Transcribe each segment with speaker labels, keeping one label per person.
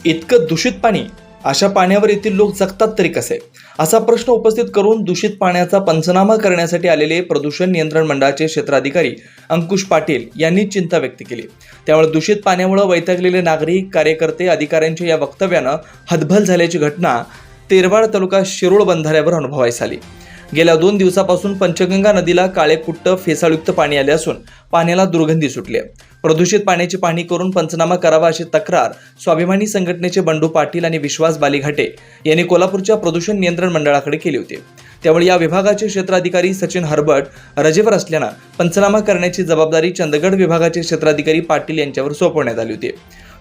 Speaker 1: इतकं दूषित पाणी, अशा पाण्यावर येथील लोक जगतात तरी कसे, असा प्रश्न उपस्थित करून दूषित पाण्याचा पंचनामा करण्यासाठी आलेले प्रदूषण नियंत्रण मंडळाचे क्षेत्राधिकारी अंकुश पाटील यांनी चिंता व्यक्त केली। त्यामुळे दूषित पाण्यामुळे वैतागलेले नागरिक, कार्यकर्ते, अधिकाऱ्यांच्या या वक्तव्यानं हतबल झाल्याची घटना तेरवाड तालुका शिरोळ बंधाऱ्यावर अनुभवायला आली। गेल्या 2 दिवसापासून पंचगंगा नदीला काळे कुट्ट फेसाळयुक्त पाणी आले असून पाण्याला दुर्गंधी सुटली आहे। प्रदूषित पाण्याची पाहणी करून पंचनामा करावा अशी तक्रार स्वाभिमानी संघटनेचे बंडू पाटील आणि विश्वास बालीघाटे यांनी कोल्हापूरच्या प्रदूषण नियंत्रण मंडळाकडे केली होती। त्यामुळे या विभागाचे क्षेत्राधिकारी सचिन हरबट रजेवर असल्याने पंचनामा करण्याची जबाबदारी चंदगड विभागाचे क्षेत्राधिकारी पाटील यांच्यावर सोपवण्यात आली होती।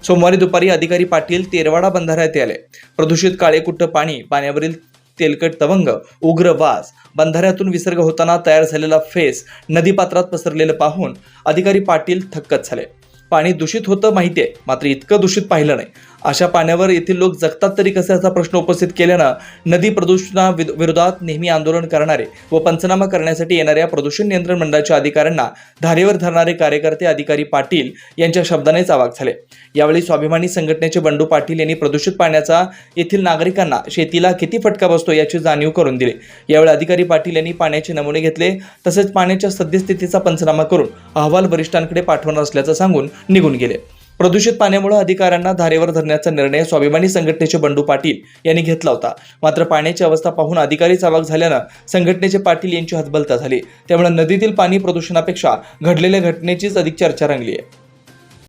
Speaker 1: सोमवारी दुपारी अधिकारी पाटील तेरवाडा बंधाऱ्यात आले। प्रदूषित काळे कुट्ट पाणी, पाण्यावरील तेलकट तवंग, उग्र वास, बंधाऱ्यातून विसर्ग होताना तयार झालेला फेस नदीपात्रात पसरलेलं पाहून अधिकारी पाटील थक्कच झाले। पाणी दूषित होतं माहिती आहे, मात्र इतकं दूषित पाहिलं नाही। अशा पाण्यावर येथील लोक जगतात तरी कसे, असा प्रश्न उपस्थित केल्यानं नदी प्रदूषणाविरोधात नेहमी आंदोलन करणारे व पंचनामा करण्यासाठी येणाऱ्या प्रदूषण नियंत्रण मंडळाच्या अधिकाऱ्यांना धारेवर धरणारे कार्यकर्ते अधिकारी पाटील यांच्या शब्दानेच अवाक झाले। यावेळी स्वाभिमानी संघटनेचे बंडू पाटील यांनी प्रदूषित पाण्याचा येथील नागरिकांना, शेतीला किती फटका बसतो याची जाणीव करून दिली। यावेळी अधिकारी पाटील यांनी पाण्याचे नमुने घेतले, तसेच पाण्याच्या सद्यस्थितीचा पंचनामा करून अहवाल वरिष्ठांकडे पाठवणार असल्याचं सांगून निघून गेले। प्रदूषित पाण्यामुळे अधिकाऱ्यांना धारेवर धरण्याचा निर्णय स्वाभिमानी संघटनेचे बंडू पाटील यांनी घेतला होता। मात्र पाण्याची अवस्था पाहून अधिकारीच अवाक झाल्यानं संघटनेचे पाटील यांची हतबलता झाली। त्यामुळे नदीतील पाणी प्रदूषणापेक्षा घडलेल्या घटनेचीच अधिक चर्चा रंगली आहे।